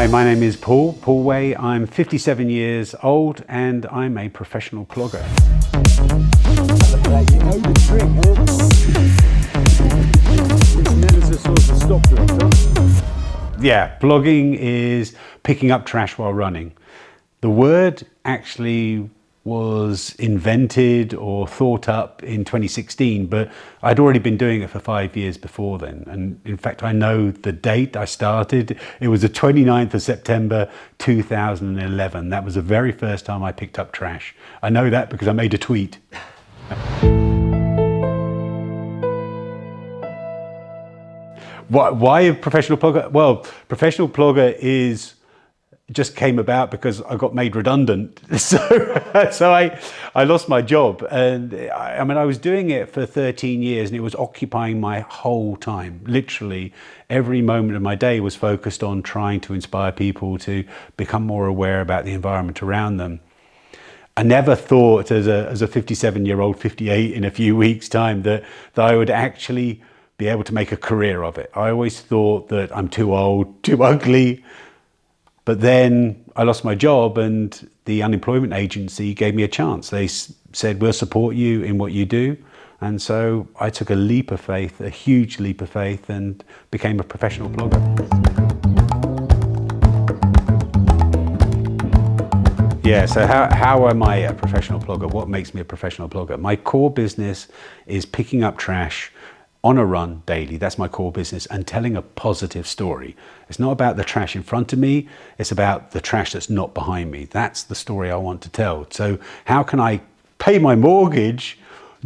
Hi, my name is Paul Waye. I'm 57 years old and I'm a professional plogger. You know the trick, huh? It's never a sort of stop drop. Yeah, plogging is picking up trash while running. The word actually was invented or thought up in 2016, but I'd already been doing it for 5 years before then. And in fact, I know the date I started. It was the 29th of September 2011. That was the very first time I picked up trash. I know that because I made a tweet. Why a professional plogger? Well, professional plogger just came about because I got made redundant. So I lost my job, and I was doing it for 13 years and it was occupying my whole time. Literally every moment of my day was focused on trying to inspire people to become more aware about the environment around them. I never thought as a 57-year-old, 58 in a few weeks' time that I would actually be able to make a career of it. I always thought that I'm too old, too ugly. But then I lost my job and the unemployment agency gave me a chance. They said, we'll support you in what you do. And so I took a leap of faith, a huge leap of faith, and became a professional plogger. Yeah, so how am I a professional plogger? What makes me a professional plogger? My core business is picking up trash on a run daily. That's my core business, and telling a positive story. It's not about the trash in front of me, it's about the trash that's not behind me. That's the story I want to tell. So how can I pay my mortgage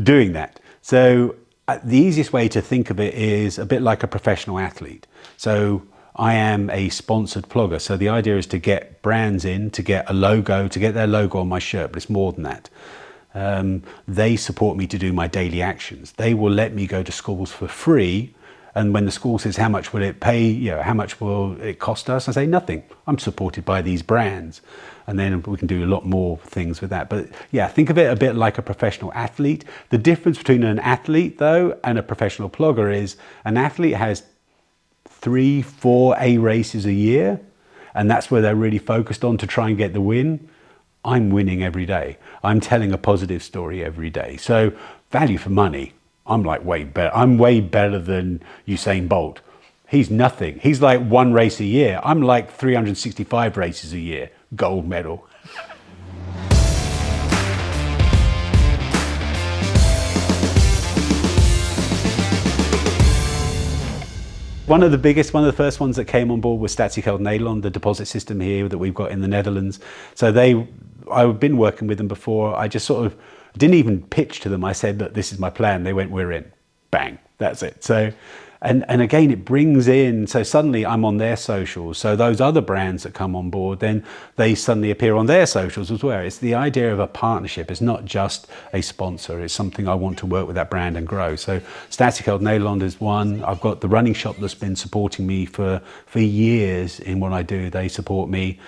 doing that? So the easiest way to think of it is a bit like a professional athlete. So I am a sponsored plogger. So the idea is to get brands in, to get a logo, to get their logo on my shirt, but it's more than that. They support me to do my daily actions. They will let me go to schools for free. And when the school says, how much will it pay? How much will it cost us? I say, nothing. I'm supported by these brands. And then we can do a lot more things with that. But yeah, think of it a bit like a professional athlete. The difference between an athlete though and a professional plogger is an athlete has 3-4 A races a year. And that's where they're really focused on to try and get the win. I'm winning every day. I'm telling a positive story every day. So value for money, I'm like way better. I'm way better than Usain Bolt. He's nothing. He's like 1 race a year. I'm like 365 races a year, gold medal. One of the first ones that came on board was Statiegeld Nederland, the deposit system here that we've got in the Netherlands. So I've been working with them before. I just sort of didn't even pitch to them. I said, look, this is my plan. They went, we're in. Bang, that's it. So, and again, it brings in, so suddenly I'm on their socials. So those other brands that come on board, then they suddenly appear on their socials as well. It's the idea of a partnership. It's not just a sponsor. It's something I want to work with that brand and grow. So Statiegeld Nederland is one. I've got the running shop that's been supporting me for years in what I do. They support me.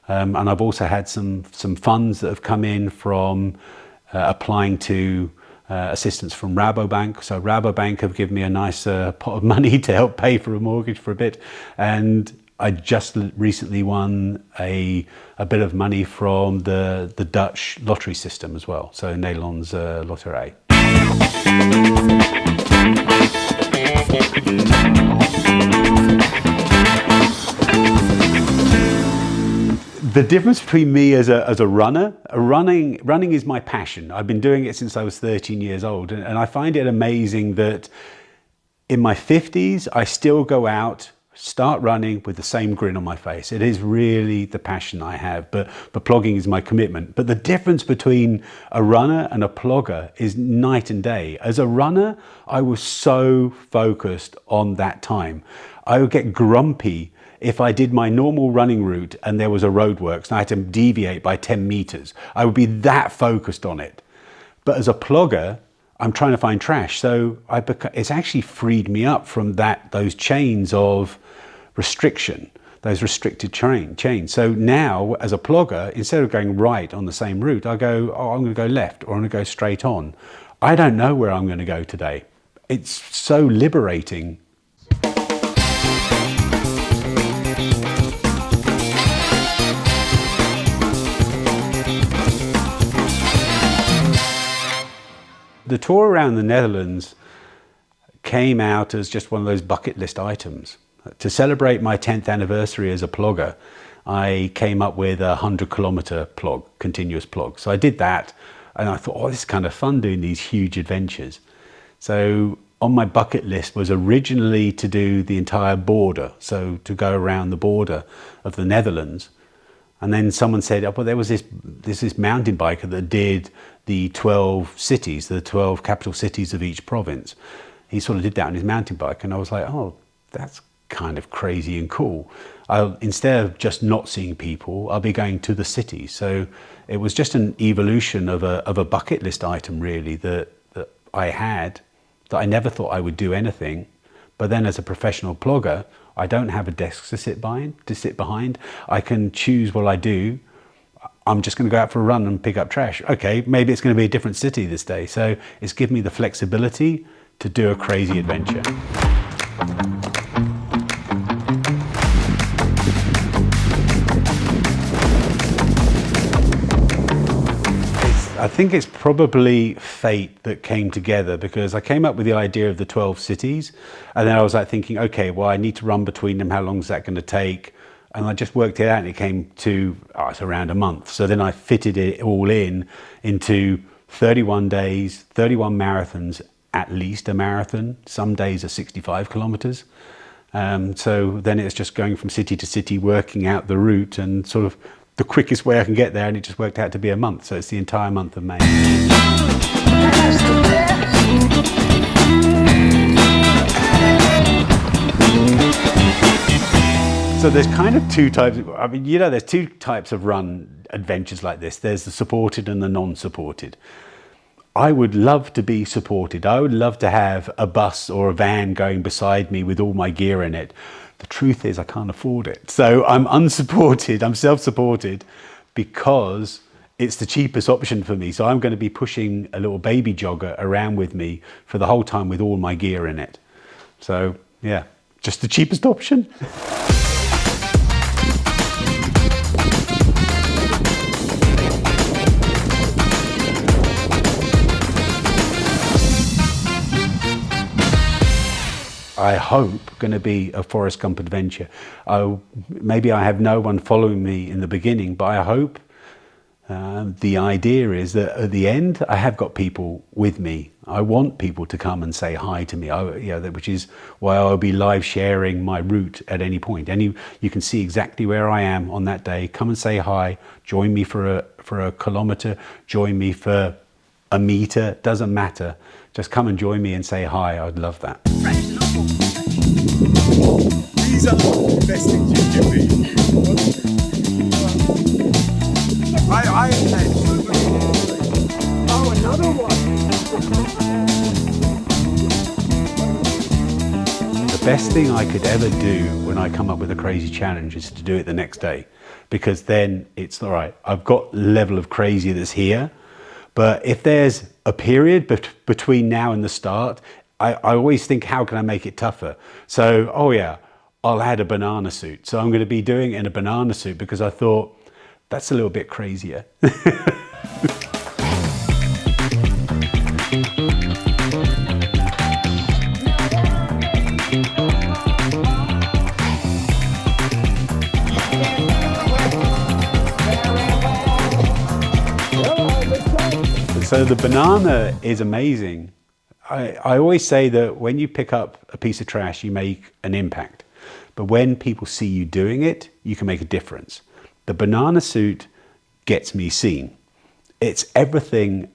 And I've also had some funds that have come in from applying to assistance from Rabobank. So Rabobank have given me a nice pot of money to help pay for a mortgage for a bit. And I just recently won a bit of money from the Dutch lottery system as well. So Nederlandse Loterij. The difference between me as a runner, running is my passion. I've been doing it since I was 13 years old. And I find it amazing that in my 50s, I still go out, start running with the same grin on my face. It is really the passion I have, but plogging is my commitment. But the difference between a runner and a plogger is night and day. As a runner, I was so focused on that time. I would get grumpy if I did my normal running route and there was a roadworks and I had to deviate by 10 meters. I would be that focused on it. But as a plogger, I'm trying to find trash. So it's actually freed me up from those chains of restriction, those restricted chains. So now as a plogger, instead of going right on the same route, I go, oh, I'm going to go left or I'm going to go straight on. I don't know where I'm going to go today. It's so liberating. the tour around the Netherlands came out as just one of those bucket list items. To celebrate my 10th anniversary as a plogger, I came up with a 100-kilometer plog, continuous plog. So I did that, and I thought, oh, this is kind of fun doing these huge adventures. So on my bucket list was originally to do the entire border, so to go around the border of the Netherlands. And then someone said, oh, well, there was this mountain biker that did the 12 cities, the 12 capital cities of each province. He sort of did that on his mountain bike, and I was like, oh, that's kind of crazy and cool. Instead of just not seeing people, I'll be going to the city. So it was just an evolution of a bucket list item, really, that I had, that I never thought I would do anything. But then as a professional plogger, I don't have a desk to sit behind. I can choose what I do. I'm just going to go out for a run and pick up trash. Okay, maybe it's going to be a different city this day. So it's given me the flexibility to do a crazy adventure. I think it's probably fate that came together, because I came up with the idea of the 12 cities, and then I was like thinking, okay, well, I need to run between them. How long is that going to take? And I just worked it out, and it came to, it's around a month. So then I fitted it all into 31 days, 31 marathons, at least a marathon. Some days are 65 kilometers. So then it's just going from city to city, working out the route and sort of the quickest way I can get there, and it just worked out to be a month. So it's the entire month of May. So there's kind of two types. I mean, there's two types of run adventures like this. There's the supported and the non-supported. I would love to be supported. I would love to have a bus or a van going beside me with all my gear in it. The truth is I can't afford it. So I'm unsupported, I'm self-supported, because it's the cheapest option for me. So I'm going to be pushing a little baby jogger around with me for the whole time with all my gear in it. So yeah, just the cheapest option. I hope going to be a Forrest Gump adventure. Maybe I have no one following me in the beginning, but I hope the idea is that at the end I have got people with me. I want people to come and say hi to me, which is why I'll be live sharing my route at any point. You can see exactly where I am on that day. Come and say hi. Join me for a kilometer. Join me for a meter. Doesn't matter. Just come and join me and say hi. I'd love that. These are the best things you can be. I oh, another one. The best thing I could ever do when I come up with a crazy challenge is to do it the next day, because then it's all right. I've got level of crazy that's here. But if there's a period between now and the start, I always think, how can I make it tougher? So, I'll add a banana suit. So I'm going to be doing it in a banana suit, because I thought that's a little bit crazier. So the banana is amazing. I always say that when you pick up a piece of trash, you make an impact. But when people see you doing it, you can make a difference. The banana suit gets me seen. It's everything.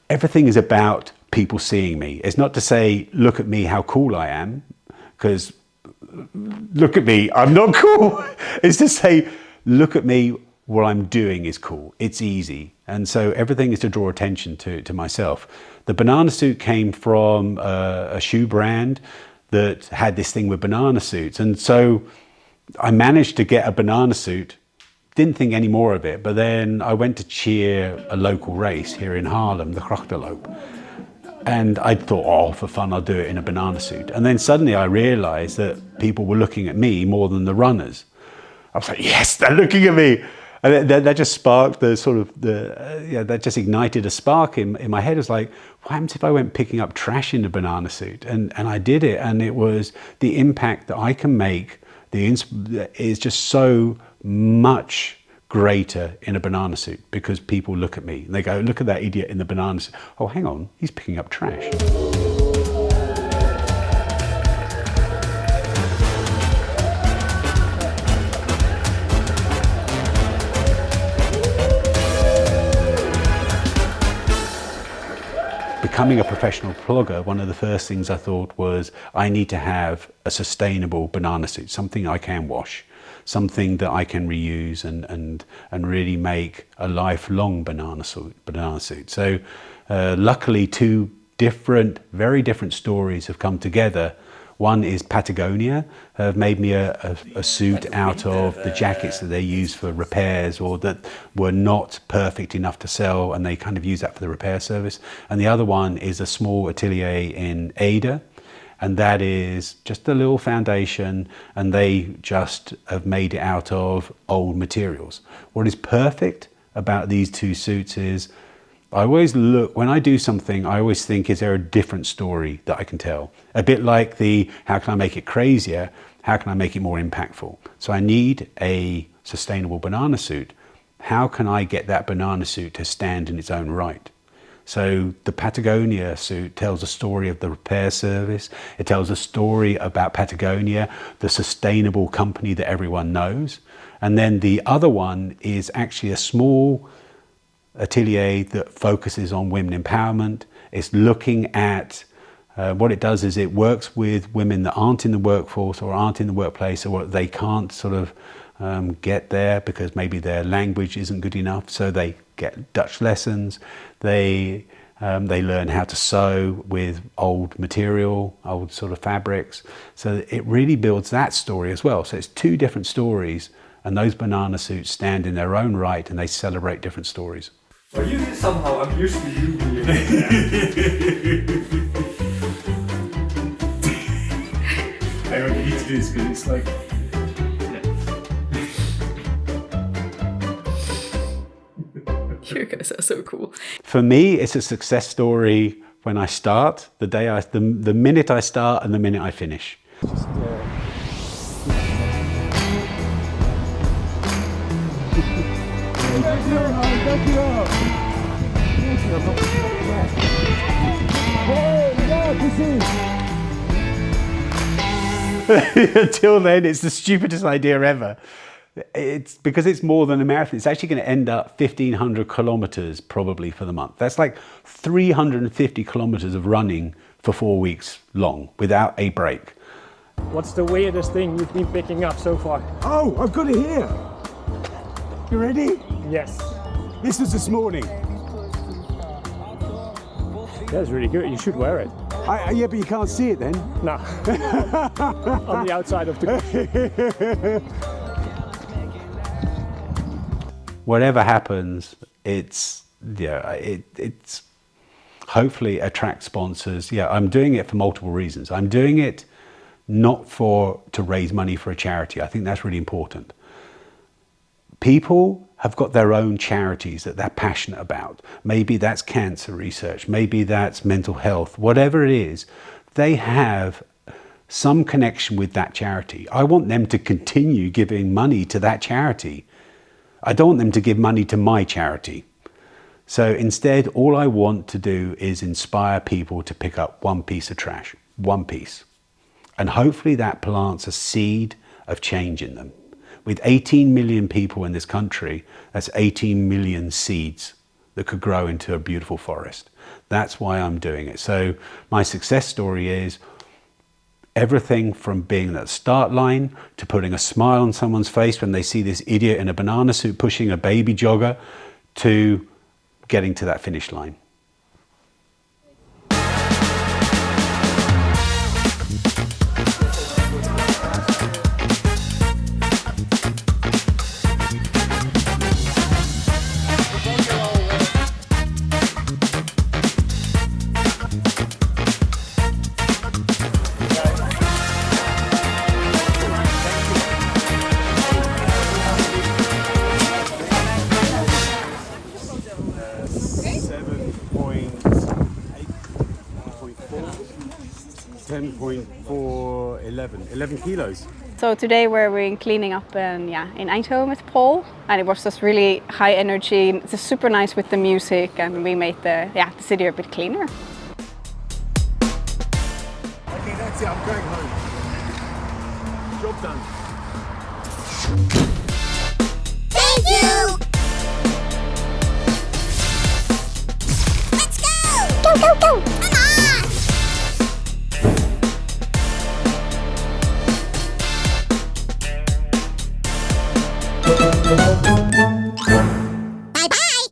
Everything is about people seeing me. It's not to say, look at me, how cool I am, because look at me, I'm not cool. It's to say, look at me, what I'm doing is cool. It's easy. And so everything is to draw attention to myself. The banana suit came from a shoe brand that had this thing with banana suits. And so I managed to get a banana suit, didn't think any more of it, but then I went to cheer a local race here in Haarlem, the Krachterloop. And I thought, oh, for fun, I'll do it in a banana suit. And then suddenly I realized that people were looking at me more than the runners. I was like, yes, they're looking at me. And that just sparked the sort of that just ignited a spark in my head. It was like, what happens if I went picking up trash in a banana suit? And I did it, and it was the impact that I can make. Is just so much greater in a banana suit, because people look at me and they go, look at that idiot in the banana suit. Oh, hang on, he's picking up trash. Becoming a professional plogger, one of the first things I thought was I need to have a sustainable banana suit, something I can wash, something that I can reuse and really make a lifelong banana suit. So luckily, two very different stories have come together. One is Patagonia have made me a suit out of the jackets that they use for repairs, or that were not perfect enough to sell, and they kind of use that for the repair service. And the other one is a small atelier in Ede, and that is just a little foundation, and they just have made it out of old materials. What is perfect about these two suits is I always look, when I do something, I always think, is there a different story that I can tell? A bit like how can I make it crazier? How can I make it more impactful? So I need a sustainable banana suit. How can I get that banana suit to stand in its own right? So the Patagonia suit tells a story of the repair service. It tells a story about Patagonia, the sustainable company that everyone knows. And then the other one is actually a small atelier that focuses on women empowerment. It's looking at what it does is it works with women that aren't in the workforce or aren't in the workplace, or they can't sort of get there because maybe their language isn't good enough. So they get Dutch lessons. They learn how to sew with old material, old sort of fabrics. So it really builds that story as well. So it's two different stories, and those banana suits stand in their own right, and they celebrate different stories. Are you somehow amused to you being I don't need to do this because it's like. You guys are so cool. For me, it's a success story when I start, the minute I start and the minute I finish. Until then, it's the stupidest idea ever. It's because it's more than a marathon. It's actually going to end up 1,500 kilometers probably for the month. That's like 350 kilometers of running for 4 weeks long without a break. What's the weirdest thing you've been picking up so far? Oh, I've got it here. You ready? Yes. This was this morning. That's really good. You should wear it. Yeah, but you can't see it then. No. On the outside of the. Whatever happens, it's hopefully attract sponsors. Yeah, I'm doing it for multiple reasons. I'm doing it not to raise money for a charity. I think that's really important. People have got their own charities that they're passionate about. Maybe that's cancer research, maybe that's mental health, whatever it is, they have some connection with that charity. I want them to continue giving money to that charity. I don't want them to give money to my charity. So instead, all I want to do is inspire people to pick up one piece of trash, one piece. And hopefully that plants a seed of change in them. With 18 million people in this country, that's 18 million seeds that could grow into a beautiful forest. That's why I'm doing it. So my success story is everything from being at the start line to putting a smile on someone's face when they see this idiot in a banana suit pushing a baby jogger to getting to that finish line. 10.4, 11 kilos. So today we're cleaning up in Eindhoven with Paul, and it was just really high energy. It's just super nice with the music, and we made the city a bit cleaner. Okay, that's it. I'm going home. Job done. Thank you! Let's go! Go, go, go!